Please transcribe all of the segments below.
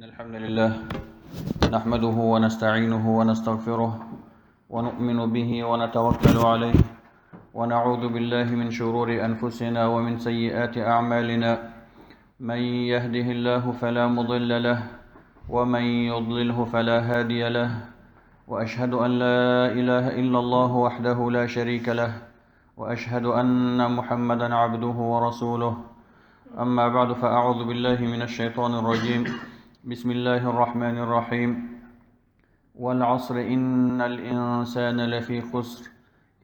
الحمد لله نحمده ونستعينه ونستغفره ونؤمن به ونتوكل عليه ونعوذ بالله من شرور أنفسنا ومن سيئات أعمالنا من يهده الله فلا مضل له ومن يضلله فلا هادي له وأشهد أن لا إله إلا الله وحده لا شريك له وأشهد أن محمدا عبده ورسوله أما بعد فأعوذ بالله من الشيطان الرجيم بسم الله الرحمن الرحيم والعصر إن الإنسان لفي خسر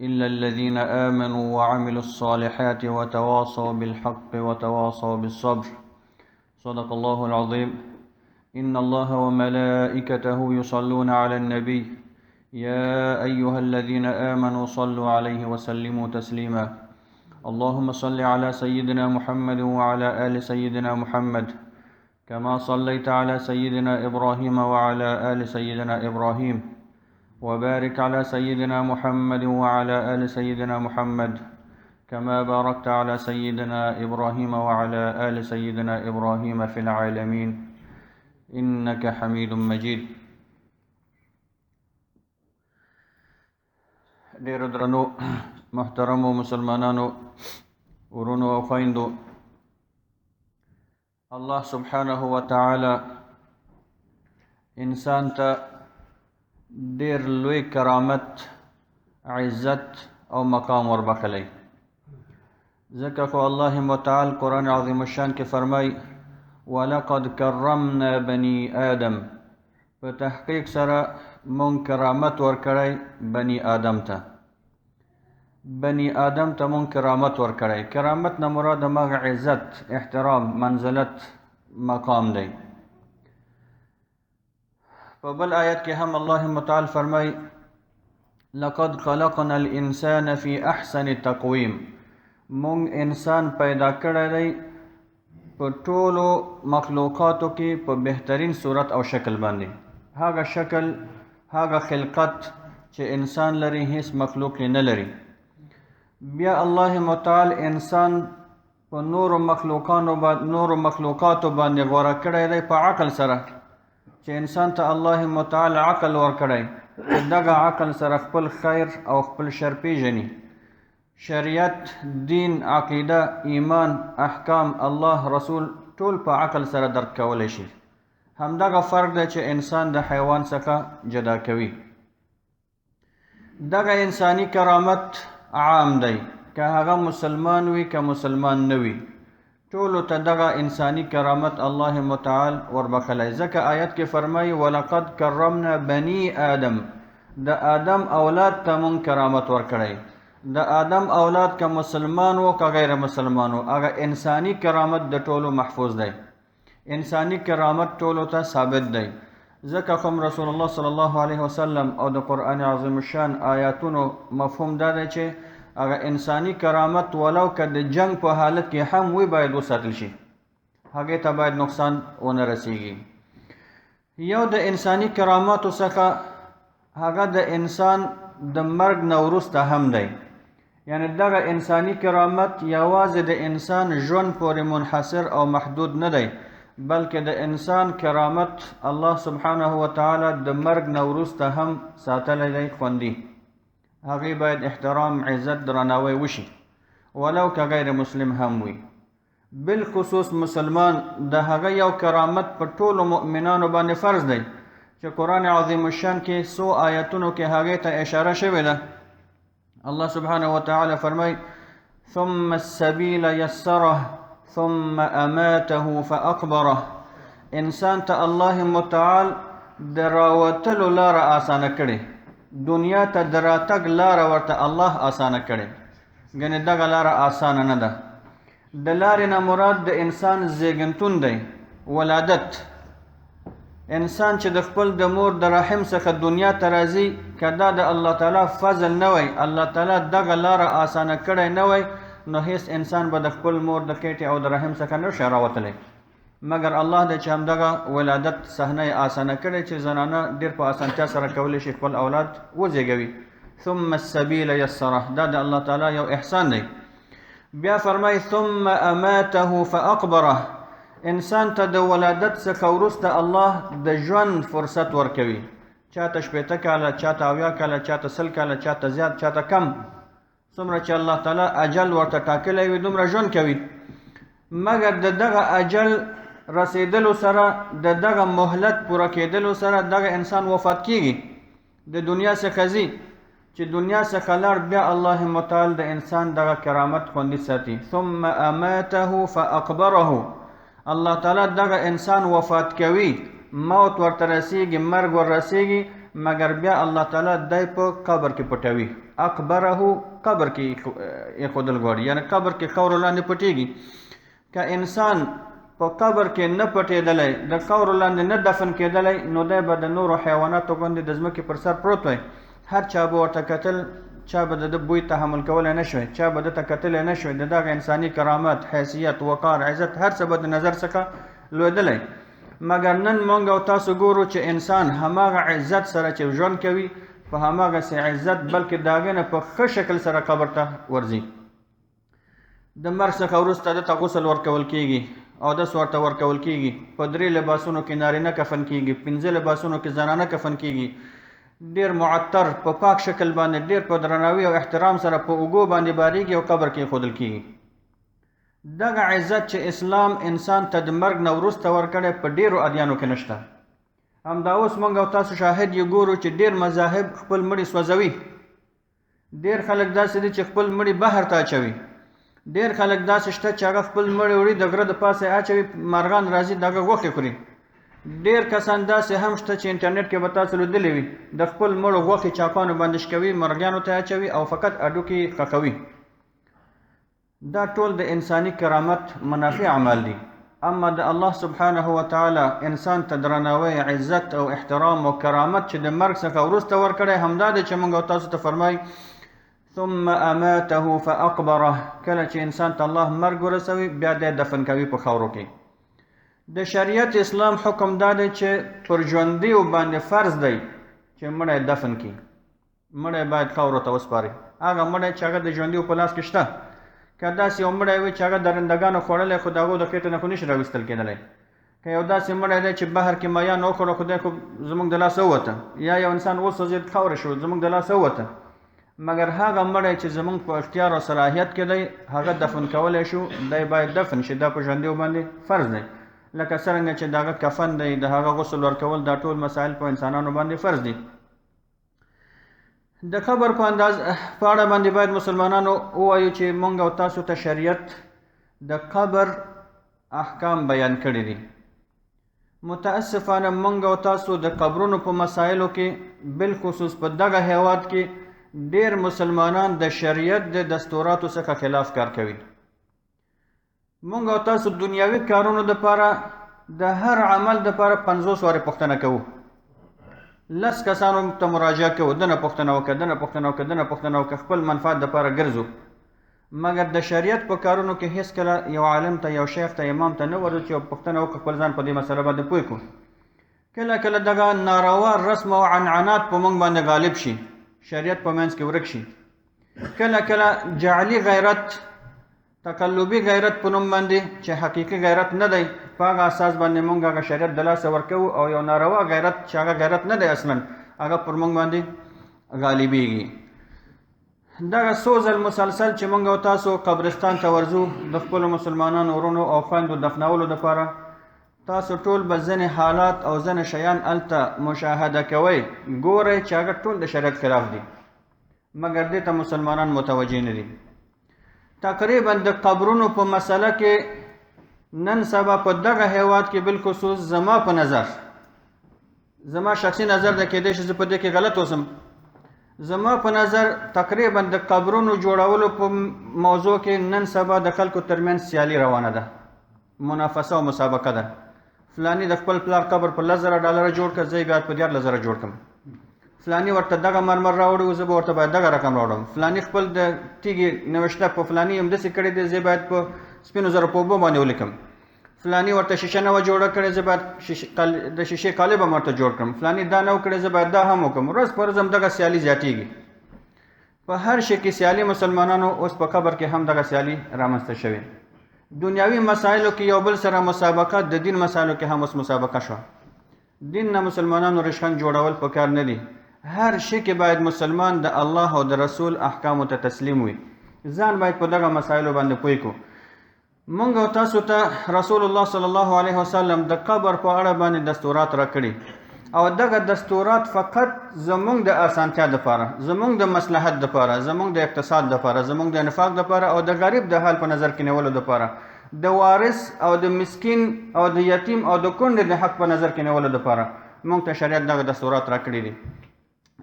إلا الذين آمنوا وعملوا الصالحات وتواصوا بالحق وتواصوا بالصبر صدق الله العظيم إن الله وملائكته يصلون على النبي يا أيها الذين آمنوا صلوا عليه وسلموا تسليما اللهم صل على سيدنا محمد وعلى آل سيدنا محمد كما صليت على سيدنا إبراهيم وعلى آل سيدنا إبراهيم وبارك على سيدنا محمد وعلى آل سيدنا محمد كما باركت على سيدنا إبراهيم وعلى آل سيدنا إبراهيم في العالمين إنك حميد مجيد. ډېر درنو محترمو مسلمانانو ورونو او خویندو، الله سبحانه وتعالى انسان ته ډېر لوی کرامت، عزت او مقام وربخلی. ځکه خو الله متعال قرآن عظیم الشان کې فرمای ولقد کرمنا بني آدم، په تحقیق سره مونږ کرامت ورکړی بني آدم ته. بني آدم ته مونږ کرامت ورکړی. کرامت نه مراد هماغه عزت، احترام، منزلت، مقام دی. په بل آیت کې هم الله متعال فرمای لقد خلقنا الانسان في احسن تقویم، مونږ انسان پیدا کړی دی په ټولو مخلوقاتو کې په بهترین صورت او شکل باندې. هغه شکل، هغه خلقت چې انسان لري هیڅ مخلوق یې نه لري. بیا الله متعال انسان په نورو مخلوقاتو باندې غوره کړی دی په عقل سره، چې انسان ته الله متعال عقل ورکړی، دغه عقل سره خپل خیر او خپل شر پیژني. شریعت، دین، عقیده، ایمان، احکام، الله، رسول ټول په عقل سره درک کولی شي. همدغه فرق دی چې انسان د حیوان څخه جدا کوي. دغه انسانی کرامت عام دی، که هغه مسلمان وي که مسلمان نه وي، ټولو ته دغه انسانی کرامت الله متعال وربخلی. ځکه آیت کې فرمایي ولقد کرمنا بني آدم، د آدم اولاد ته مونږ کرامت ورکړی. د آدم اولاد که مسلمان و که غیر مسلمان و، هغه انسانی کرامت د ټولو محفوظ دی. انسانی کرامت ټولو ته ثابت دی. ځکه خو رسول الله صلی الله علیه وسلم او د قرآن عظیم الشان آیاتونو مفهوم دا دی چې هغه انسانی کرامت ولو که د جنگ په حالت کې هم وي باید وساتل شي، هغې ته باید نقصان ونه رسیږي. یو د انسانی کراماتو څخه هغه د انسان د مرګ نه وروسته هم دی. یعنی دغه انسانی کرامت یوازې د انسان ژوند پورې منحصر او محدود نه دی، بلکې د انسان کرامت الله سبحانه وتعالی د مرګ نه وروسته هم ساتلی دی، خوندي. هغې باید احترام، عزت، درناوی وشي، ولو که غیر مسلم هم وي. بالخصوص مسلمان د هغه یو کرامت په ټولو مؤمنانو باندې فرض دی چې قرآن عظیم الشان کې څو آیتونو کې هغې ته اشاره شوې ده. الله سبحانه وتعالی فرمای ثم السبیل یسره ثم اماته فاقبره. انسان ته الله متعال د راوتلو لاره آسانه کړې، دنیا ته د راتګ لاره ورته الله آسانه کړې. ګنې دغه لاره آسانه نه ده. د لارې نه مراد د انسان زیږنتون دی، ولادت. انسان چې د خپل د مور د رحم څخه دنیا ته راځي، که دا د الله تعالی فضل نه وی، الله تعالی دغه لاره آسانه کړی نه وی، نو هیڅ انسان به د خپل مور د خېټې او د رحم څخه نه شي راوتلی، مګر الله دی چې همدغه ولادت صحنه یې آسانه کړی چې زنانه ډېر په اسانتیا سره کولی شي خپل اولاد وزېږوي. ثم السبیل یسره، دا د الله تعالی یو احسان دی. بیا فرمای ثم اماته فاقبره، انسان ته د ولادت څخه وروسته الله د ژوند فرصت ورکوي، چاته 80 کاله، چاته 70 کاله، چاته 100 کاله، چاته زیات، چاته کم، څومره چې الله تعالی اجل ورته ټاکلی وي دومره ژوند کوي. مګر د دغه اجل رسیدلو سره، د دغه مهلت پوره کېدلو سره دغه انسان وفات کیږي، د دنیا څخه ځي. چې دنیا څخه لاړ بیا الله متعال د انسان دغه کرامت خوندي ساتي. ثم اماته فاقبره، الله تعالی دغه انسان وفات کوي، موت ورته رسیږي، مرګ ور رسیږي، مګر بیا الله تعالی دای په قبر کې پټوي. اقبره قبر کې ایښودل غواړي، یعنی قبر کې خاورو لاندې پټېږي. که انسان په قبر کې نه پټېدلی، د خاورو لاندې نه دفن کېدلی، نو دی به د نورو حیواناتو غوندې د ځمکې پر سر پروت وی. هر چا به ورته کتل، چا به د بوی تحمل کولی نه شوی، چا به دته کتلی نه شوی. د دغه انساني کرامت، حیثیت، وقار، عزت، هر څه به د نظر څخه لوېدلی. مګر نن موږ او تاسو ګورو چې انسان هماغه عزت سره چې ژوند کوي، په هماغسې عزت بلکې د هغې نه په ښه شکل سره قبر ته ورځي. د مرګ څخه وروسته دته غسل ورکول کېږي، اودس ورته ورکول کېږي، په 3 لباسونو کې نارینه کفن کېږي، 5 لباسونو کې زنانه کفن کېږي، ډېر معطر په پاک شکل باندې، ډېر په درناوي او احترام سره په اوږو باندې بارېږي او قبر کې ایښودل کېږي. دغه عزت چې اسلام انسان ته د مرګ نه وروسته ورکړی په ډېرو ادیانو کې نشته. همدا اوس موږ او تاسو شاهد یې ګورو چې ډېر مذاهب خپل مړي سوځوي، ډېر خلک داسې دي چې خپل مړي بهر ته اچوي، ډېر خلک داسې شته چې هغه خپل مړي وړي د غره د پاسه اچوي، مارغان راځي دغه غوښې خوري. ډېر کسان داسې هم شته چې انټرنیټ کې به تاسو لیدلی وي، د خپل مړو غوښې چاپانو باندې شکوي، مرغیانو ته اچوي او فقط هډوکي خښوي. دا ټول د انساني کرامت منافع عمل دي. اما د الله سبحانه وتعالی انسان ته درناوی، عزت او احترام او کرامت چې د مرګ څخه وروسته ورکړی همدا دی چې موږ او تاسو ته فرمایي ثم اماته فاقبره. کله چې انسان ته الله مرګ ورسوي بیا دی دفن کوي په خاورو کې. د شریعت اسلام حکم دا دی چې پر ژوندیو باندې فرض دی چې مړی دفن کړي، مړی باید خاورو ته وسپاري. هغه مړی چې هغه د ژوندیو په لاس کې شته، که داسې یو مړی وي چې هغه درندګانو خوړلی خو د هغو د خېټې نه خو نشي راویستل کېدلی، که یو داسې مړی دی چې بهر کې مایان وخوړه خدای خو زموږ د لاسه ووته، یا یو انسان وسوځېد خاوره شو زموږ د لاسه ووته. مګر هغه مړی چې زموږ په اختیار او صلاحیت کې دی هغه دفن کولی شو، دی باید دفن شي. دا په ژوندیو باندې فرض دی، لکه څرنګه چې د هغه کفن دی، د هغه غسل ورکول، دا ټول مسایل په انسانانو باندې فرض دي. د قبر په اړه باندې باید مسلمانانو ووایو چې موږ او تاسو ته شریعت د قبر احکام بیان کړي دي. متاسفانه موږ او تاسو د قبرونو په مسایلو کې، بالخصوص په دغه هیواد کې ډېر مسلمانان د شریعت د دستوراتو څخه خلاف کار کوي. موږ او تاسو دنیاوي کارونو دپاره د هر عمل دپاره 50 وارې پوښتنه کوو، 10 کسانو ته مراجعه کوو، دنه پوښتنه وکړه، دنه پوښتنه وکړه، دنه پوښتنه وکړه، خپل منفعت دپاره ګرځو. مګر د شریعت په کارونو کې هیڅکله یو عالم ته، یو شیخ ته، امام ته نه ورځو چې پوښتنه وکړو، خپل ځان په دې مسله باندې پوه کړو. کله کله دغه ناروا رسم او عنعنات په موږ باندې غالب شي، شریعت په منځ کې ورک شي. کله کله جعلي غیرت، تقلبي غیرت په نوم باندې چې حقیقي غیرت نه دی، په هغه اساس باندې موږ هغه شریعت د لاسه ورکوو، او یو ناروا غیرت چې هغه غیرت نه دی اصلا، هغه پر موږ باندې غالبېږي. دغه څو ځل مسلسل چې موږ او تاسو قبرستان ته ورځو د خپلو مسلمانانو ورونو او خویندو دفنولو دپاره، تاسو ټول به ځینې حالات او ځینې شیان هلته مشاهده کوئ، ګورئ چې هغه ټول د شریعت خلاف دي، مګر دې ته مسلمانان متوجه نه دي. تقریبا د قبرونو په مسله کې نن سبا په دغه هیواد کې بالخصوص زما په نظر، زما شخصي نظر ده، کېدای شي زه په دې کې غلط اوسم، زما په نظر تقریبا د قبرونو جوړولو په موضوع کې نن سبا د خلکو ترمنځ سیالي روانه ده، منافسه او مسابقه ده. فلانی د خپل پلار قبر په $10,000 جوړ کړ، زه بیا په 14,000 جوړ کړم. فلانی ورته دغه مرمر راوړی و، زه به ورته باید دغه رقم راوړم. فلانی خپل د تیږې نوشته په فلانی همداسې کړی دی، زه باید په سپینو زرو په اوبو باندې ولیکم. فلانی ورته شیشه نه وه جوړه کړې، زه باید د شیشې قالب هم ورته جوړ کړم. فلانی دا نه وکړې، زه باید دا هم وکړم. ورځ په ورځ همدغه سیالي زیاتېږي. په هر شي کې سیالي مسلمانانو اوس په قبر کې هم دغه سیالي رامنځته شوې. دنیاوي مسایلو کې یو بل سره مسابقه، د دین مسایلو کې هم اوس مسابقه شو. دین نه مسلمانانو رشخند جوړول پکار نه دي. هر شي کې باید مسلمان د الله او د رسول احکامو ته تسلیم وي. ځان باید په دغه مسایلو باندې پوه کړو. مونږ او تاسو ته رسول الله صلی الله علیه وسلم د قبر په اړه باندې دستورات راکړي، او دغه دستورات فقط زمونږ د اسانتیا دپاره، زمونږ د مصلحت دپاره، زمونږ د اقتصاد دپاره، زمونږ د انفاق دپاره او د غریب د حال په نظر کې نیولو دپاره، د وارث او د مسکین او د یتیم او د کونډې د حق په نظر کې نیولو دپاره مونږ ته شریعت دغه دستورات راکړي دي.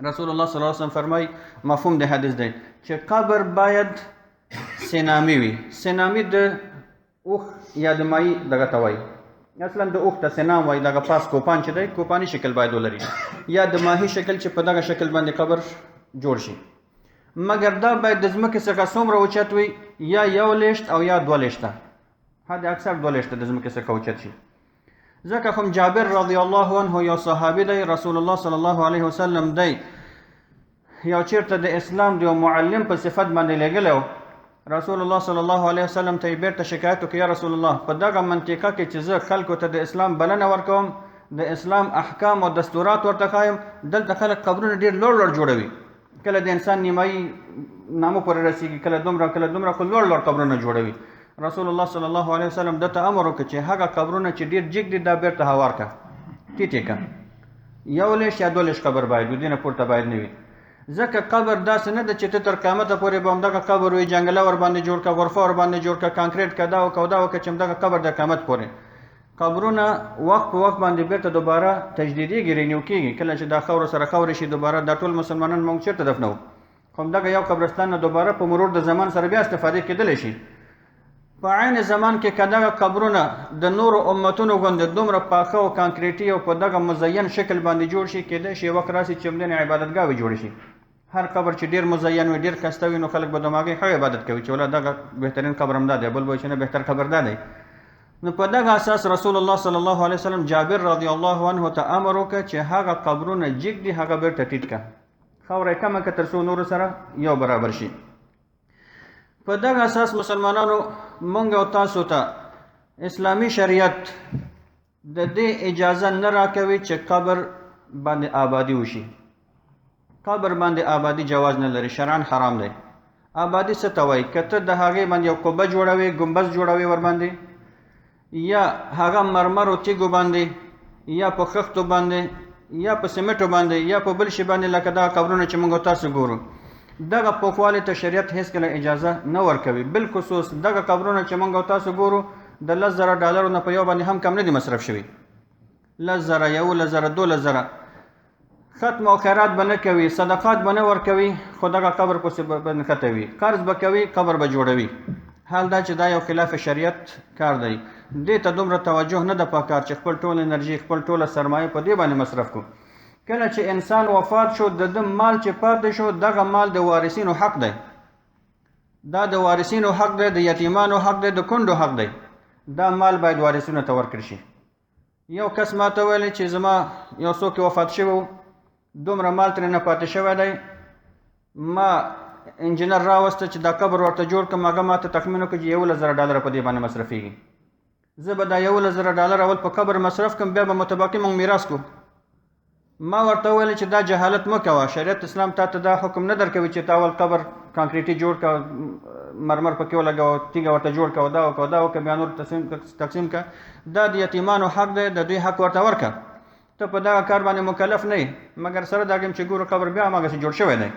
رسول الله صلی الله علیه وسلم فرمایي، مفهوم د حدیث دی چې قبر باید سینامي وي. سینامي د اوخ یا د ماهي دغه ته وایي، اصلا د اوخ ته سینام وایي. دغه پاس کوپان چې دی کوپاني شکل باید ولري، یا د ماهي شکل چې په دغه شکل باندې قبر جوړ شي. مګر دا باید د ځمکې څخه څومره اوچت وي، یا 1 لیشت او یا 2 لیشته، حد اکثر 2 لیشته د ځمکې څخه اوچت شي. ځکه خو جابر رضی الله عنه یو صحابي دی، رسول الله صلی الله علیه وسلم دی یو چیرته د اسلام د یو معلم په صفت باندې لګلی. رسول الله صلی الله علیه وسلم ته یې بیرته شکایت وکړ، یا رسول الله په دغه منطقه کې چې زه خلکو ته د اسلام بلنه ورکوم، د اسلام احکام او دستورات ورته ښایم، دلته خلک قبرونه ډېر لوړ لوړ جوړوي. کله د انسان نیمایي نامو پورې رسېږي، کله دومره خو لوړ لوړ قبرونه جوړوي. رسول الله صلی الله علیه وسلم دته امر وکړ چې هغه قبرونه چې ډېر جګ دي دا بیرته هوار کړه، ټیټ یې کړه. 1 لیش یا 2 لیش قبر باید وي، دې نه پورته باید نه وي. ځکه قبر داسې نه ده چې ته تر قیامته پورې به همدغه قبر وي، جنګله ورباندې جوړ کړه، غرفه ورباندې جوړ کړه، کانکریټ کړه، دا وکړه دا وکړه چې همدغه قبر د قیامت پورې. قبرونه وخت په وخت باندې بیرته دوباره تجدیدېږي، رینیو کېږي. کله چې دا خاوره سره خاورې شي دوباره دا ټول مسلمانان موږ چېرته دفنوو؟ خو همدغه یو قبرستان نه دوباره په مرور د زمان سره بیا استفادې کېدلی شي. په عین زمان کې که دغه قبرونه د نورو امتونو غوندې دومره پاخه او کانکریټي او په دغه مزین شکل باندې جوړ شي، کېدای شي وخت راسي چې همدې عبادتګاهوې جوړې شي. هر قبر چې ډېر مزین وي، ډېر ښایسته وي، نو خلک به د هغې ښه عبادت کوي چې ولا دغه بهترین قبر همدا دی، بل به وایي چې نه بهتر قبر دا دی. نو په دغه اساس رسول الله صلی الله علیه وسلم جابر رضی الله عنه ته امر وکړ چې هغه قبرونه جګ دي هغه بیرته ټیټ کړه، خاوره یې کمه کړه تر څو نورو سره یو برابر شي. په دغه اساس مسلمانانو موږ او تاسو ته اسلامي شریعت د دې اجازه نه راکوي چې قبر باندې آبادي وشي. قبر باندې آبادي جواز نه لري، شرعاً حرام دی. آبادي څه ته وایي؟ که ته د هغې باندې یو قبه جوړوې، ګمبز جوړوې ورباندې، یا هغه مرمرو تیږو باندې، یا په خښتو باندې، یا په سیمټو باندې، یا په بل شي باندې، لکه دغه قبرونه چې موږ تاسو ګورو، دغه پوخوالي ته شریعت هېڅکله اجازه نه ورکوي. بالخصوص دغه قبرونه چې موږ تاسو ګورو د 10,000 ډالرو نه په یو باندې هم کم نه دي مصرف شوي. 10,000 11,000 12,000 ختم او خیرات به نه کوي، صدقات به نه ورکوي، خو دغه قبر پسې به نښته وي، قرض به کوي، قبر به جوړوي. حال دا چې دا یو خلاف شریعت کار دی. دې ته دومره توجه نه ده پکار چې خپل ټول انرژي، خپل ټوله سرمایه په دې باندې مصرف کړو. کله چې انسان وفات شو، د ده مال چې پاتې شو، دغه مال د وارثینو حق دی. دا د وارثینو حق دی، د یتیمانو حق دی، د کونډو حق دی. دا مال باید وارثینو ته ورکړل شي. یو کس ما ته ویلی چې زما یو څوک وفات شوی و، دومره مال ترې نه پاتې شوی دی، ما انجینر راوسته چې دا قبر ورته جوړ کړم، هغه ما ته تخمین وکړه چې 11,000 ډالره په دې باندې مصرفېږي. زه به دا 11,000 ډالر اول په قبر مصرف کړم، بیا به متباقي موږ میراث کړو. ما ورته وویل چې دا جهالت مه کوه، شریعت اسلام تا ته دا حکم نه درکوي چې تا اول قبر کانکریټي جوړ کړه، مرمر پکې ولګوه، تیږه ورته جوړ کړه، دا وکړه دا وکړه، بیا نور تقسیم کړه. دا د یتیمانو حق دی، د دوی حق ورته ورکړه. ته په دغه کار باندې مکلف نه یې، مګر سره د هغې چې ګورو قبر بیا هماغسې جوړ شوی دی.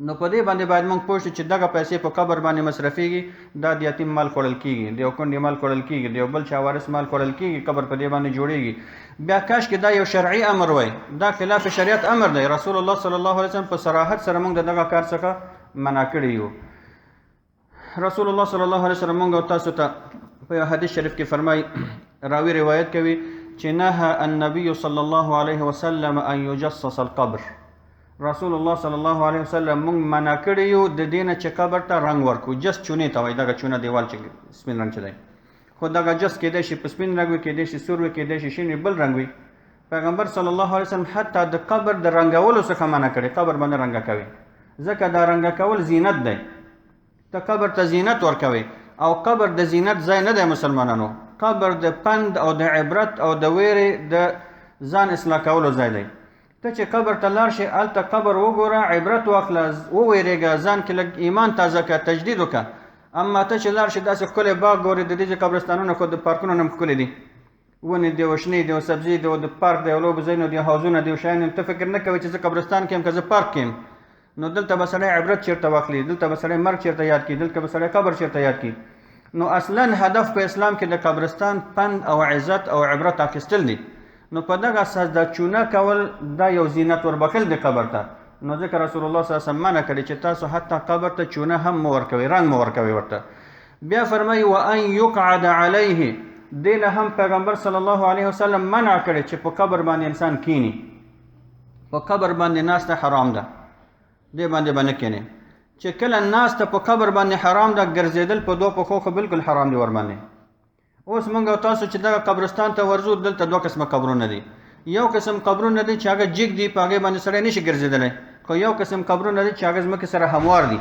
نو په دې باندې باید موږ پوه شو چې دغه پیسې په قبر باندې مصرفېږي، دا د یتیم مال خوړل کېږي، د یو کونډې مال خوړل کېږي، د یو بل چا وارث مال خوړل کېږي، قبر په دې باندې جوړېږي. بیا کاش کې دا یو شرعي امر وای، دا خلاف شریعت امر دی. رسول الله صلی الله علیه وسلم په صراحت سره موږ د دغه کار څخه منع کړي یو. رسول الله صلی الله علیه وسلم موږ او تاسو ته په یو حدیث شریف کې فرمایي، راوي روایت کوي چې نهى النبي صلی الله علیه وسلم ان یجصص القبر. رسول الله صلی الله علیه وسلم موږ منع کړي یو د دې نه چې قبر ته رنګ ورکړو. جس چونې ته وایي، دغه چونه دیوال چې سپین رنګ چې دی، خو دغه جس کېدای شي په سپین رنګ وي، کېدای شي سور وي، کېدای شي شین وي، بل رنګ وي. پیغمبر صلی الله علیه وسلم حتی د قبر د رنګولو څخه منع کړي، قبر باندې رنګه کوي، ځکه دا رنګه کول زینت دی. ته قبر ته زینت ورکوي، او قبر د زینت ځای نه دی مسلمانانو، قبر د پند او د عبرت او د ویرې د ځان اصلاح کولو ځای دی. ته چې قبر ته لاړ شې هلته قبر وګوره، عبرت واخله، وویرېږه، ځان کې لږ ایمان تازه کړه، تجدید وکړه. اما ته چې لاړ شې داسې ښکلی باغ ګورې، د دې قبرستانونه خو د پارکونو نه هم ښکلي دي، ونې دي او شنې دي او سبزي دي او د پارک دی او لوبو ځایونه دي، حوضونه دي او شیان. ته فکر نه کوې چې زه قبرستان کې یم که زه پارک کې یم. نو دلته به سړی عبرت چېرته واخلي، دلته به سړی مرګ چېرته یاد کړي، دلته به سړی قبر چېرته یاد کړي. نو اصلا هدف په اسلام کې د قبرستان پند او عزت او عبرت اخیستل دي. نو په دغه اساس دا چونه کول دا یو زینت وربخل د قبر ته. نو ځکه رسول الله صلی الله علیه وسلم منع کړي چې تاسو حتی قبر ته چونه هم مه ورکوئ، رنګ مه ورکوئ ورته. بیا فرمایي وان یقعد علیه، دې نه هم پیغمبر صلی الله علیه وسلم منع کړي چې په قبر باندې انسان کینی. په قبر باندې ناسته حرام ده، دې باندې به نه کینې. چې کله ناسته په قبر باندې حرام ده، ګرځېدل په دوه پښو خو بالکل حرام دي ورباندې. اوس موږ او تاسو چې دغه قبرستان ته ورځو، دلته دوه قسمه قبرونه دي. یو قسم قبرونه دي چې هغه جګ دي، په هغې باندې سړی نشي ګرځېدلی. خو یو قسم قبرونه دي چې هغه ځمکې سره هموار دي،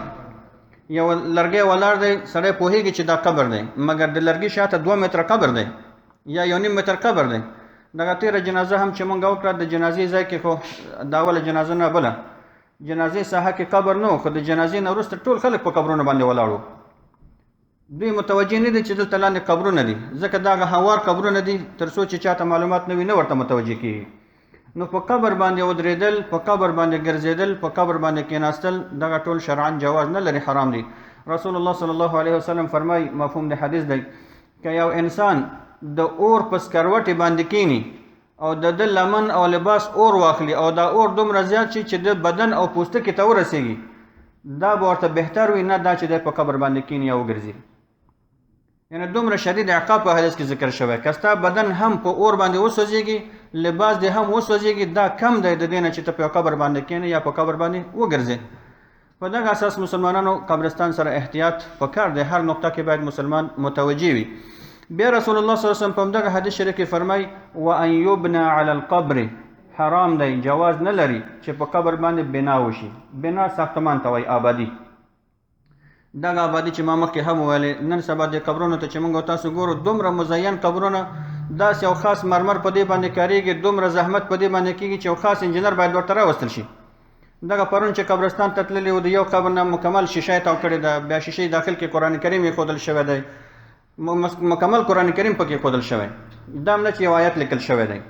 یو لرګی ولاړ دی، سړی پوهېږي چې دا قبر دی، مګر د لرګي شاته 2 متره قبر دی یا 1.5 متر قبر دی. دغه تېره جنازه هم چې موږ وکړه، د جنازې ځای کې خو دا اوله جنازه نه، بله جنازې ساحه کې قبر نه و، خو د جنازې نه وروسته ټول خلک په قبرونو باندې ولاړ وو. دوی متوجه نه دي چې دلته لاندې قبرونه دي، ځکه دا هوار قبرونه دي، تر څو چې چاته معلومات نه وي نه ورته متوجه کېږي. نو په قبر باندې ودرېدل، په قبر باندې ګرځېدل، په قبر باندې کېناستل، دغه ټول شرعاً جواز نه لري، حرام دي. رسول الله صلی الله علیه وسلم فرمایي، مفهوم د حدیث دی، که یو انسان د اور په سکروټې باندې کینی او د ده لمن او لباس اور واخلي او دا اور دومره زیات شي چې د بدن او پوستکي ته ورسېږي، دا به ورته بهتر وي نه دا چې دی په قبر باندې کینی او وګرځي. یعنی دومره شدید عقاب په حدیث کې ذکر شوی. که ستا بدن هم په اور باندې وسوځېږي، لباس دې هم وسوځېږي، دا کم دی د دې نه چې ته په قبر باندې کینې یا په قبر باندې وګرځې. په دغه اساس مسلمانانو قبرستان سره احتیاط پکار دی، هر نقطه کې باید مسلمان متوجه وي. بیا رسول الله صلی الله علیه وسلم په دغه حدیث شریف کې فرمایي وان یبنى علی القبر، حرام دی، جواز نه لري چې په قبر باندې بنا وشي. بنا ساختمان ته وایي، آبادي. دغه آبادي چې ما مخکې هم ویلې، نن سبا د قبرونو ته چې موږ تاسو ګورو، دومره مزین قبرونه، داسې یو خاص مرمر په دې باندې کارېږي، دومره زحمت په دې باندې کېږي چې یو خاص انجینر باید ورته راوستل شي. دغه پرون چې قبرستان ته تللي وو، د یو قبر نه مکمل شیشه یې تاو کړې ده، بیا شیشې داخل کې قرآن کریم یې ښودل شوی دی، مکمل قرآن کریم پکې ښودل شوی، دا هم نه چې یو آیت لیکل شوی دی.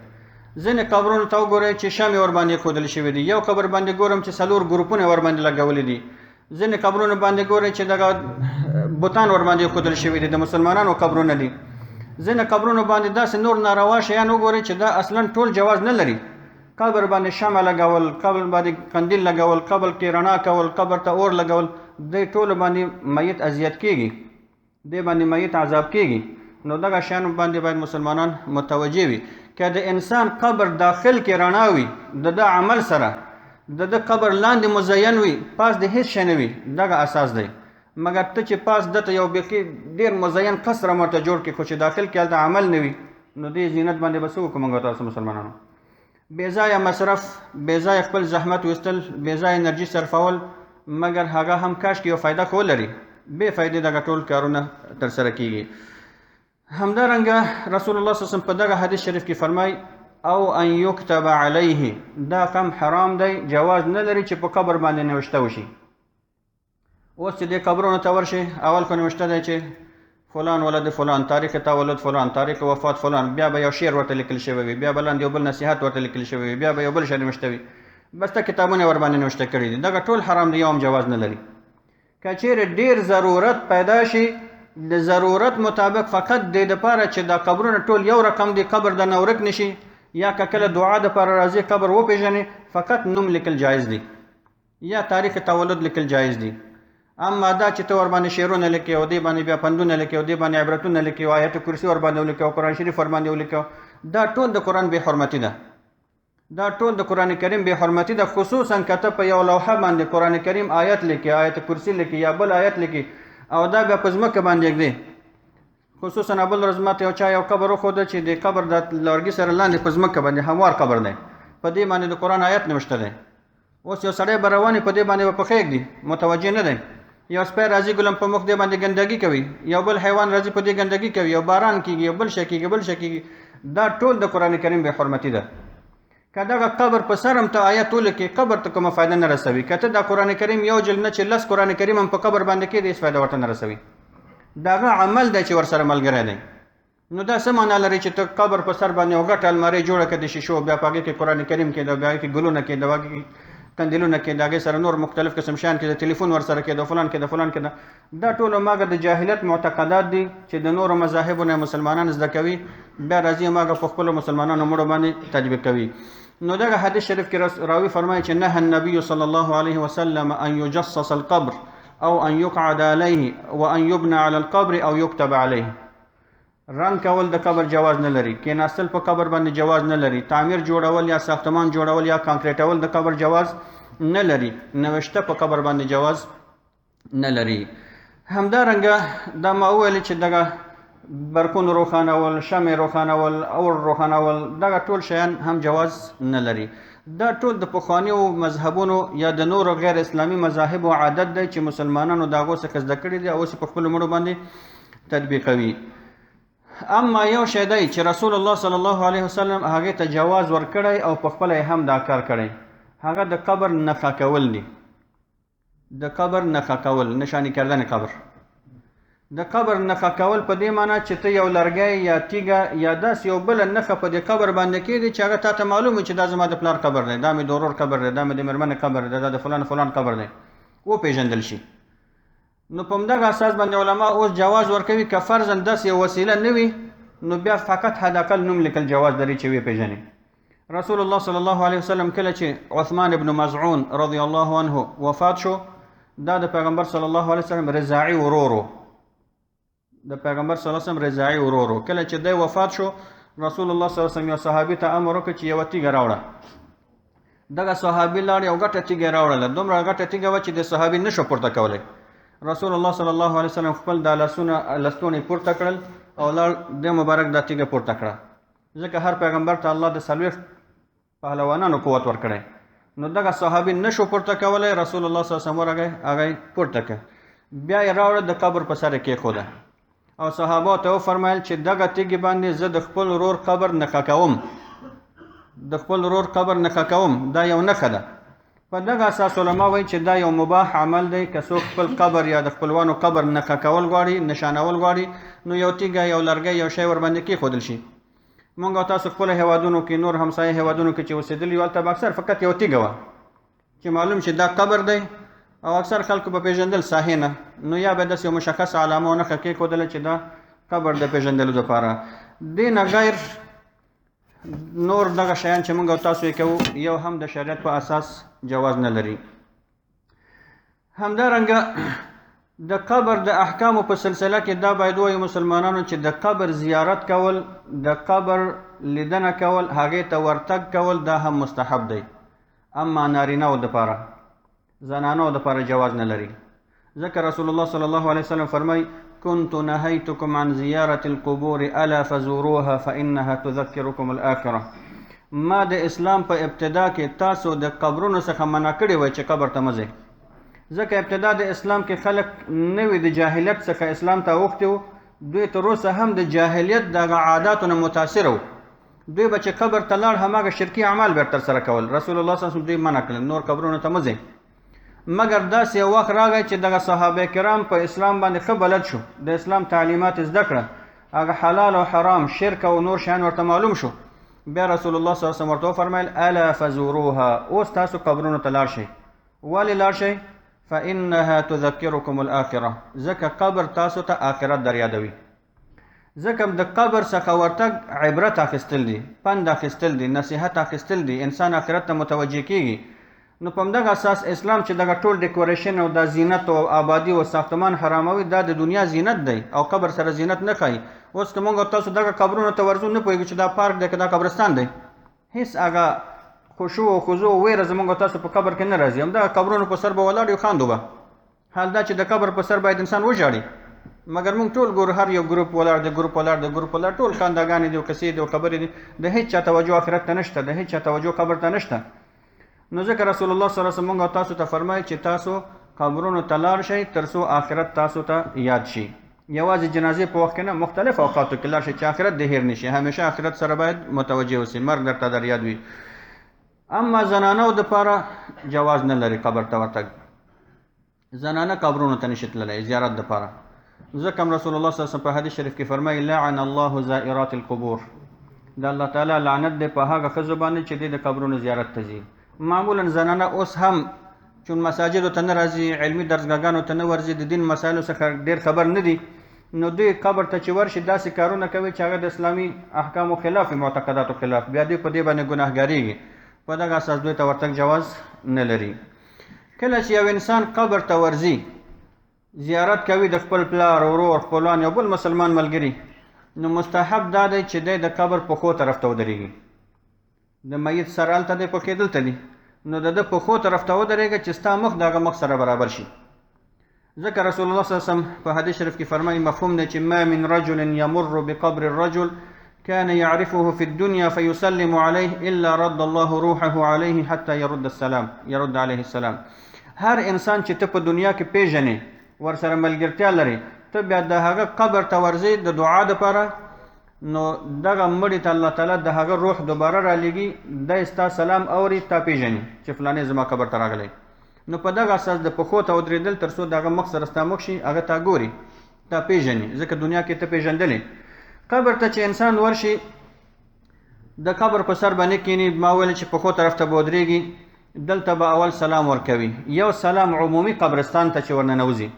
ځینې قبرونو ته وګورئ چې شمې ورباندې ښودل شوي دي، یو قبر باندې ګورم چې 4 ګروپونه ورباندې لګولي دي. ځینې قبرونو باندې ګورئ چې دغه بوتان ورباندې ښودل شوي دي، د مسلمانانو قبرونه دي. ځینې قبرونو باندې داسې نور ناروا شیان وګورئ چې دا اصلا ټول جواز نه لري. قبر باندې شمع لګول، قبر باندې قندیل لګول، قبر کې رڼا کول، قبر ته اور لګول، دې ټولو باندې میت اذیت کېږي، دې باندې میت عذاب کېږي. نو دغه شیانو باندې باید مسلمانان متوجه وي. که د انسان قبر داخل کې رڼا وي، د عمل سره د قبر لاندې مزین وي، پاس د هیڅ شی نه وي، دغه اساس دی. مګر ته چې پاس دته یو بیخي ډېر مزین قصر مرته جوړ کړي، خو چې داخل کې هلته عمل نه وي، نو دې زینت باندې به څه وکړو موږ تاسو مسلمانانو؟ بې ځایه مصرف، بې ځایه خپل زحمت ویستل، بې ځایه انرژي صرفول، مګر هغه هم کاش کې یو فایده خو ولري، بې فایدې دغه ټول کارونه ترسره کېږي. همدارنګه رسول الله صلی الله علیه وسلم په دغه حدیث شریف کې فرمایي او ان یکتب علیه، دا کم حرام دی، جواز نه لري چې په قبر باندې نوشته وشي. اوس چې دې قبرونو ته ورشي، اول خو نوشته دی چې فلان ولد فلان، تاریخ تولد فلان، تاریخ وفات فلان، بیا به یو شعر ورته لیکل شوی وي، بیا به لاندې یو بل نصیحت ورته لیکل شوی وي، بیا به یو بل شی نوشته وي، بس ته کتابونه ورباندې نوشته کړي دي. دغه ټول حرام دی، یو هم جواز نه لري. که چیرې ډېر ضرورت پیدا شي، د ضرورت مطابق فقط د دپاره چې دا قبرونه ټول یو رقم دي، قبر د نه ورک نشي، یا که کله دعا دپاره راځي قبر وپېژنې، فقط نوم لیکل جایز دی یا تاریخ تولد لیکل جایز دی. اما دا چې ته ورباندې شعرونه لیکې او دې باندې بیا پندونه لیکې او دې باندې عبرتونه لیکې او آیت کرسي ورباندې ولیکې او قرآن شریف ورباندې ولیکې، دا ټول د قرآن بې حرمتي ده، دا ټول د قرآن کریم بې حرمتي ده. خصوصا که ته په یو لوحه باندې قرآن کریم آیت لیکې، آیت کرسي لیکې یا بل آیت لیکې او دا بیا په ځمکه باندې ږدې. خصوصا بل ورځ ماته یو چا یو قبر وښوده چې د قبر د لرګي سره لاندې په ځمکه باندې هموار قبر دی، په دې باندې د قرآن آیت نوشته دی. اوس یو سړی به روان په دې باندې به پښې ږدي، متوجه نه دی، یو سپی راځي ګلم په مخ دې باندې ګندګي کوي، یو بل حیوان راځي په دې ګندګي کوي، یو باران کېږي، یو بل شی کېږي، بل شی کېږي. دا ټول د قرآن کریم بې حرمتي ده. که دغه قبر په سر هم ته آیت ولیکې قبر ته کومه فایده نه رسوي. که ته د قرآن کریم یو جلد نه چې 10 قرآن کریم هم په قبر باندې کېږي هېڅ فایده ورته نه رسوي. د هغه عمل دی چې ورسره ملګری دی. نو دا څه معنا لري چې ته قبر په سر باندې یو ګټه المارۍ جوړه کړه د شیشو، بیا په هغې کې قرآن کریم کېده، بیا هغې کې ګلونه کېده، هغې کې کندلونه کېده، هغې سره نور مختلف قسم شیان کېده، ټلیفون ورسره کېده، فلان کېده، فلان کېده. دا ټول هماغه د جاهلیت معتقدات دي چې د نورو مذاهبو نه مسلمانان زده کوي، بیا راځي هماغه په خپلو مسلمانانو مړو باندې تطبیق کوي. نو دغه حدیث شریف کې راوي فرمایي چې نهى النبي صلی الله علیه وسلم ان یجصص القبر او ان یقعد علیه وان یبنى على القبر او یكتب علیه. رنګ کول د قبر جواز نه لري، کېناستل په قبر باندې جواز نه لري، تعمیر جوړول یا ساختمان جوړول یا کانکریټول د قبر جواز نه لري، نوشته په قبر باندې جواز نه لري. همدارنګه دا ما وویل چې دغه برقون روښانول، شمع روښانول، اور روښانول، دغه ټول شیان هم جواز نه لري. دا ټول د پخوانیو مذهبونو یا د نورو غیر اسلامي مذاهبو عادت دی چې مسلمانانو د هغو څخه زده کړي دي او اوس په خپلو مړو باندې تطبیقوي. اما یو شی دی چې رسول الله صلی الله علیه وسلم هغې ته جواز ورکړی او په خپله هم دا کار کړی، هغه د قبر نښه کول دي. د قبر نښه کول، نشاني کردن قبر. د قبر نښه کول په دې معنی چې ته یو لرګی یا تیږه یا داسې یو بله نښه په دې قبر باندې کېږدي چې هغه تا ته معلوم وي چې دا زما د پلار قبر دی، دا مې د ورور قبر دی، دا مې د مېرمنې قبر دی، دا د فلان فلان قبر دی، وپېژندل شي. نو په همدغه اساس باندې علما اوس جواز ورکوي. که فرضاً داسې یو وسیله نه وي نو بیا فقط حداقل نوم لیکل جواز لري چې وپېژني. رسول الله صلی الله علیه وسلم کله چې عثمان ابن مزعون رضی الله عنه وفات شو، دا د پیغمبر صلی الله علیه وسلم رضاعي ورورو، د پیغمبر صلی الله علیه وسلم رضاعي ورورو. کله چې دی وفات شو، رسول الله صلی الله علیه وسلم یو صحابي ته امر وکړ چې یوه تیږه راوړه. دغه صحابي لاړ یو ګټه تیږه راوړله، دومره ګټه تیږه وه چې د صحابي نه شو پورته کولی. رسول الله صلی الله علیه وسلم خپل دا لستوڼې پورته کړل او لاړ د مبارک دا تیږه پورته کړه، ځکه هر پیغمبر ته الله د 40 پهلوانانو قوت ورکړی. نو دغه صحابي نه شو پورته کولی، رسول الله صلی الله علیه وسلم ورغی هغه پورته کړ، بیا یې راوړه د قبر په سر یې کېښوده او صحابو ته وفرمایل چې دغه تیږې باندې زه د خپل ورور قبر نښه کوم، د خپل ورور قبر نښه کوم، دا یو نښه ده. په دغه اساس علما وایي چې دا یو مباح عمل دی. که څوک خپل قبر یا د خپلوانو قبر نښه کول غواړي، نشانول غواړي، نو یو تیږه یو لرګی یو شی ورباندې کېښودل شي. مونږ او تاسو خپلو هیوادونو کې، نور همسایه هیوادونو کې چې اوسېدلي یو، هلته به اکثر فقط یو تیږه وه چې معلوم شي دا قبر دی او اکثر خلکو به پېژندل ساحې نه، نو یا به داسې یو مشخص علامه او نښه کېښودله چې دا قبر د پېژندلو دپاره. دې نه غیر نور دغه شیان چې موږ او تاسو یې کوو یو هم د شریعت په اساس جواز نه لري. همدارنګه د قبر د احکامو په سلسله کې دا باید وایو مسلمانانو چې د قبر زیارت کول، د قبر لیدنه کول، هغې ته ورتګ کول دا هم مستحب دی. اما نارینهو دپاره، زنانو دپاره جواز نه لري، ځکه رسول الله صلی الله علیه وسلم فرمایي كنت نهيتكم عن زيارة القبور ألا فزوروها فإنها تذكركم الآخرة. ما د اسلام په ابتدا کې تاسو د قبرونو څخه منع کړی وای چې قبر ته مه ځئ، ځکه ابتدا د اسلام کې خلک نوي د جاهلیت څخه اسلام ته اوښتي وو، دوی تر اوسه هم د جاهلیت دغه عاداتو نه متاثره وو. دوی به چې قبر ته لاړ هماغه شرکي اعمال به ترسره کول. رسول الله صلی الله علیه وسلم دوی منع کړل نور قبرونو ته مه ځئ. مګر داسې یو وخت راغی چې دغه صحابه کرام په اسلام باندې ښه بلد شو، د اسلام تعلیمات زده کړه، هغه حلال او حرام، شرک او نور شیان ورته معلوم شو. بیا رسول الله صلی الله علیه وسلم ورته وفرمیل الا فزوروها، اوس تاسو قبرونو ته لاړ شئ. ولې لاړ شئ؟ فانها تذکرکم الاخره، ځکه قبر تاسو ته آخرت در یادوي. ځکه د قبر څخه ورتګ عبرت اخیستل دي، پند اخیستل دي، نصیحت اخیستل دي، انسان آخرت ته متوجه کیږي. نو په همدغه اساس اسلام چې دغه ټول ډیکوریشن او د زینت او آبادي او ساختمان حراموي، دا د دنیا زینت دی او قبر سره زینت نه ښایي. اوس که موږ تاسو دغه قبرونو ته ورځو نه پوهېږو چې دا پارک دی که دا قبرستان دی، هېڅ هغه خشوع او خضوع او ویره زموږ تاسو په قبر کې نه راځي. همدغه قبرونو په سر به ولاړ یو خاندو به، حال دا چې د قبر په سر باید انسان وژاړي. مګر موږ ټول ګورو هر یو ګروپ ولاړ دی، ګروپ ولاړ دی، ګروپ ولاړ، ټول خانداګانې دي او کسې دي او خبرې دي، د هېڅ چا توجه آخرت ته نشته، د هېڅ چا توجه قبر ته نشته. نو ځکه رسول الله صلی الله علیه وسلم موږ تاسو ته فرمایي چې تاسو قبرونو ته لاړ شئ تر څو آخرت تاسو ته یاد شي. یوازې جنازې په وخت کې نه، مختلف اوقاتو کې لاړ شئ چې آخرت دې هیر نشي. همیشه آخرت سره باید متوجه اوسئ، مرګ درته در یاد وي. اما زنانو دپاره جواز نه لري قبر ته ورتګ. زنانه قبرونو ته نشي تللی زیارت دپاره. ځکه هم رسول الله صلی الله علیه وسلم په حدیث شریف کې فرمایي لعن الله زائرات القبور، د الله تعالی لعنت دی په هغه ښځو باندې چې دوی د قبرونو زیارت ته ځي. معمولا زنانه اوس هم چون مساجدو ته نه راځي، علمي درسګاهانو ته نه ورځي، د دین مسایلو څخه ډېر خبر نه دي، نو دوی قبر ته چې ورشي داسې کارونه کوي چې هغه د اسلامي احکامو خلاف، معتقداتو خلاف، بیا دوی په دې باندې ګناهګاریږي. په دغه اساس دوی ته ورتګ جواز نه لري. کله چې یو انسان قبر ته ورځي، زیارت کوي د خپل پلار، ورور، خپلوان یا بل مسلمان ملګري، نو مستحب دا دی چې دی د قبر پښو طرف ته ودرېږي. د میت سر هلته دی، پښې دلته دي، نو د ده پښو طرف ته ودرېږه چې ستا مخ د هغه مخ سره برابر شي. ځکه رسول الله صلی الله علیه وسلم په حدیث شریف کې فرمایي مفهوم دی چې ما من رجل یمر بقبر الرجل كان يعرفه في الدنيا فيسلم عليه إلا رد الله روحه عليه حتى يرد عليه السلام. هر انسان چې ته په دنیا کې پیژنې، ورسره ملګرتیا لري، ته بیا د هغه قبر ته ورځې د دعا دپاره، نو دغه مړي ته الله تعالی د هغه روح دوباره رالیږي، دی ستا سلام اوري، تا پیژني چې فلانې زما قبر ته راغلی. نو په دغه اساس د پښو ته ودرېدل تر څو د هغه مخ سره ستا مخ شي، هغه تا ګوري، تا پیژني، ځکه دنیا کې ته پیژندلې. قبر ته چې انسان ورشي، د قبر په سر باندې کینی، ما ویل چې پښو طرف ته به ودرېږي، دلته به اول سلام ورکوي. یو سلام عمومي قبرستان ته چې ورننوځي،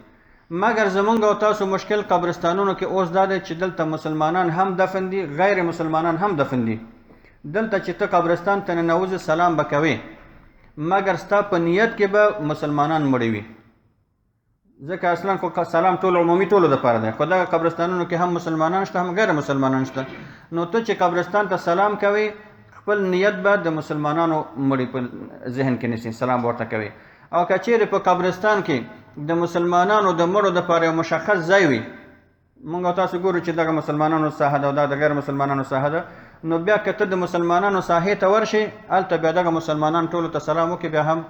مګر زمونږ او تاسو مشکل قبرستانونو کې اوس دا دی چې دلته مسلمانان هم دفن دي، غیر مسلمانان هم دفن دي. دلته چې ته قبرستان ته ننوځې سلام به کوې، مګر ستا په نیت کې به مسلمانان مړي وي. ځکه اصلا خو سلام ټول عمومي ټولو دپاره دی، خو دغه قبرستانونو کې هم مسلمانان شته هم غیر مسلمانان شته. نو ته چې قبرستان ته سلام کوې، خپل نیت به د مسلمانانو مړي په ذهن کې نیسي، سلام ورته کوي. او که چیرې په قبرستان کې د مسلمانانو د مړو دپاره یو مشخص ځای وي، موږ او تاسو ګورو چې دغه مسلمانانو ساحه ده او دا د غیر مسلمانانو ساحه ده، نو بیا که ته د مسلمانانو ساحې ته ورشي، هلته بیا دغه مسلمانان ټولو ته سلام وکړي، بیا هم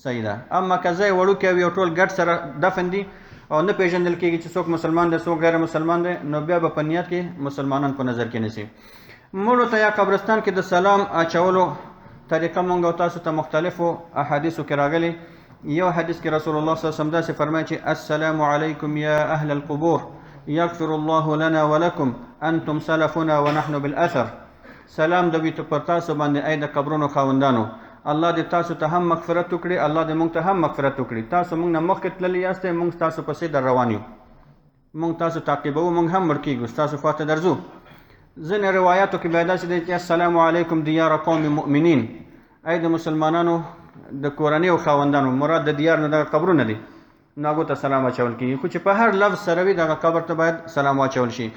صحیح ده. اما که ځای وړوکی وي او ټول ګډ سره دفن دي او نه پیژندل کېږي چې څوک مسلمان دی څوک غیر مسلمان دی، نو بیا به په نیت کې مسلمانان په نظر کې نیسي. مړو ته یا قبرستان کې د سلام اچولو طریقه موږ او تاسو ته مختلفو احادیثو کې راغلي. یو حدیث کې رسول الله صلی الله علیه وسلم داسې فرمایي چې السلام علیکم یا اهل القبور یغفر الله لنا ولکم انتم سلفنا ونحن بالاثر. سلام د وي پر تاسو باندې ای د قبرونو خاوندانو، الله دې تاسو ته هم مغفرت وکړي، الله دې موږ ته هم مغفرت وکړي. تاسو موږ نه مخکې تللي یاستئ، موږ تاسو پسې در روان یو، موږ تاسو تعقیبوو، موږ هم مړ کېږو، ستاسو خواته درځو. ځینې روایاتو کې بیا داسې دی چې السلام علیکم دیار قوم مؤمنین، ای د مسلمانانو د کورنیو خاوندانو، مراد د دیار نه دغه قبرونه دي، نو هغو ته سلام اچول کېږي. خو چې په هر لفظ سره وي دغه قبر ته باید سلام واچول شي.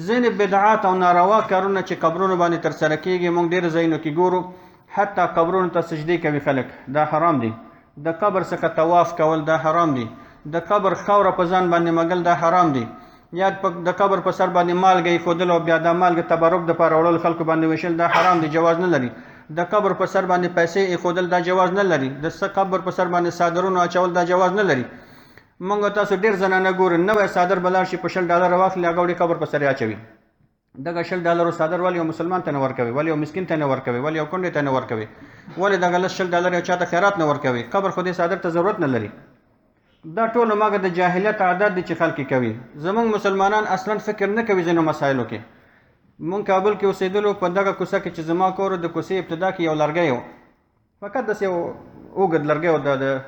ځینې بدعات او ناروا کارونه چې قبرونو باندې ترسره کېږي، موږ ډېر ځایونو کې ګورو، حتی قبرونو ته سجدې کوي خلک، دا حرام دي. د قبر څخه طواف کول دا حرام دي. د قبر خاوره په ځان باندې مګل دا حرام دي. یا د قبر په سر باندې مالګه ایښودل او بیا دا مالګه تبرک دپاره وړل خلکو باندې ویشل دا حرام دي، جواز نه لري. د قبر په سر باندې پیسې ایښودل دا جواز نه لري. د قبر په سر باندې صادرونه اچول دا جواز نه لري. موږ تاسو ډېر زنانه ګورو، نوی صادر به لاړ شي په $10 واخلي، هغه وړي قبر په سر یې اچوي. دغه $10 صادر ولې یو مسلمان ته نه ورکوي، ولې یو مسکین ته نه ورکوي، ولې یو کونډې ته نه ورکوي، ولې دغه لس $10 یو چا ته خیرات نه ورکوي؟ قبر خو دې صادر ته ضرورت نه لري. دا ټول ماګه د جاهلیت عادت دي چې خلک کوي. زمونږ مسلمانان اصلا فکر نه کوي ځینو مسایلو کې. مونږ کابل کې اوسېدلو، په دغه کوڅه کې چې زما کور د کوڅې ابتدا کې یو لرګی و، فقط داسې یو اوږد لرګی و، د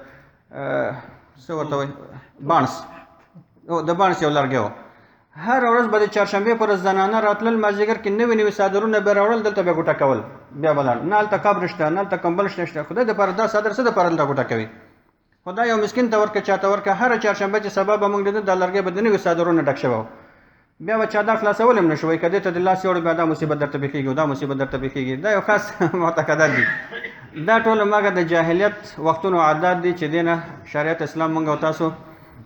څه ورته وایي بانس، د بانس یو لرګی و. هر ورځ به د چهارشنبې پر ورځ زنانه راتلل، مازدیګر کې نوي نوي صادرونه به راوړل، دلته به ګوټه کول، بیا به لاړ. نه هلته قبر شته، نه هلته کمبل شته. خدای دپاره دا صادر څه دپاره دلته ګوټه کوي؟ خدای یو مسکین ته ورکړه، چاته ورکړه. هره چهارشنبه چې سبا به موږ لیده دا لرګی به د نوي صادرونه ډک شوی و، بیا به چا دا خلاصول هم نه شوی. که دې ته د لاس یوړ بیا دا مصیبت درته پېښېږي، دا مصیبت درته پېښېږي. دا یو خاص معتقدات دي. دا ټول ماګه د جاهلیت وختونو عادات دي چې دې نه شریعت اسلام موږ او تاسو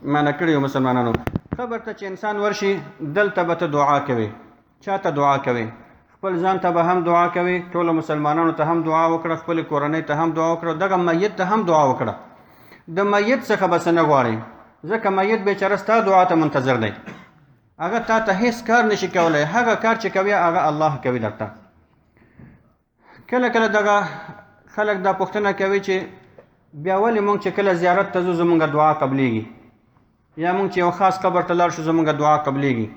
منع کړي یو مسلمانانو. قبر ته چې انسان ورشي، دلته به ته دعا کوي. چا ته دعا کوي؟ خپل ځان ته به هم دعا کوي، ټولو مسلمانانو ته هم دعا وکړه، خپل کورنۍ ته هم دعا وکړه، دغه میت ته هم دعا وکړه. د میت څخه به څه نه غواړې، ځکه میت بیچاره ستا دعا ته منتظر دی. هغه تا ته هیڅ کار نشي کولی، هغه کار چې کوي هغه الله کوي درته. کله کله دغه خلک دا پوښتنه کوي چې بیا ولې مونږ چې کله زیارت ته ځو زمونږ دعا قبلیږي، یا مونږ چې یو خاص قبر ته لاړ شو زمونږ دعا قبلیږي.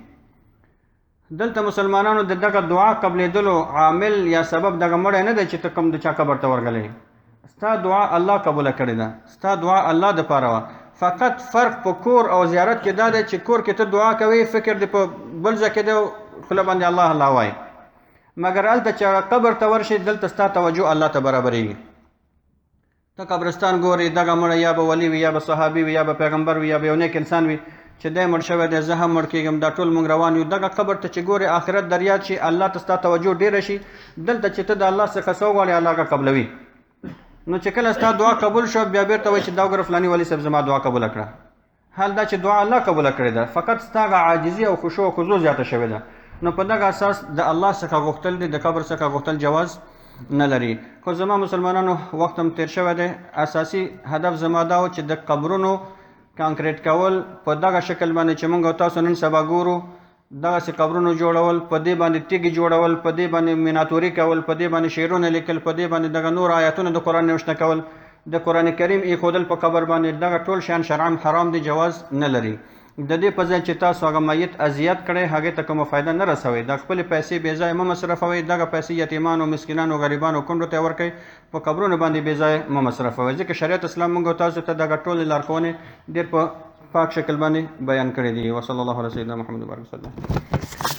دلته مسلمانانو د دغه دعا قبلیدلو عامل یا سبب دغه مړی نه دی چې ته کوم د چا قبر ته ورغلی. ستا دعا الله قبوله کړې ده، ستا دعا الله دپاره وه. فقط فرق په کور او زیارت کې دا دی چې کور کې ته دعا کوې، فکر دې په بل ځای کې دی او خوله باندې الله الله وایي. مګر هلته چې هغه قبر ته ورشي دلته ستا توجه الله ته برابرېږي. ته قبرستان ګورې، دغه مړی یا به ولی وي، یا به صحابي وي، یا به پیغمبر وي، یا به یو نیک انسان وي چې دی مړ شوی دی، زه هم مړ کېږم، دا ټول موږ روان یو. دغه قبر ته چې ګورې آخرت در یاد شي، الله ته ستا توجه ډېره شي. دلته چې ته د الله څخه څه وغواړې الله هغه قبلوي. نو چې کله ستا دعا قبول شو بیا بیرته وایي چې دا وګوره فلاني ولي صاحب زما دعا قبوله کړه. حال دا چې دعا الله قبوله کړې ده، فقط ستا هغه عاجزي او خشوع او خضوع زیاته شوې ده. نو په دغه اساس د الله څخه غوښتل دي، د قبر څخه غوښتل جواز نه لري. خو زما مسلمانانو وخت هم تیر شوی دی، اساسي هدف زما دا و چې د قبرونو کانکریټ کول په دغه شکل باندې چې موږ او تاسو نن سبا ګورو، دغسې قبرونو جوړول، په دې باندې تیږې جوړول، په دې باندې میناتوري کول، په دې باندې شعرونه لیکل، په دې باندې دغه نور آیاتونه د قرآن نوشته کول، د قرآن کریم ایښودل په قبر باندې، دغه ټول شیان شرعاً حرام دي، جواز نه لري. د دې په ځای چې تاسو هغه میت اذیت کړئ، هغې ته کومه فایده نه رسوئ. د خپلې پیسې بې ځایه مه مصرفوئ، دغه پیسې یتیمانو، مسکینانو، غریبانو، کونډو ته ورکئ، په قبرونو باندې بې ځایه مه مصرفوئ. ځکه شریعت اسلام موږ او تاسو ته دغه ټولې لارښوونې ډېر په پاک شکل باندې بیان کړی دي. وصلی الله علی سیدنا محمد وبارک وسلم.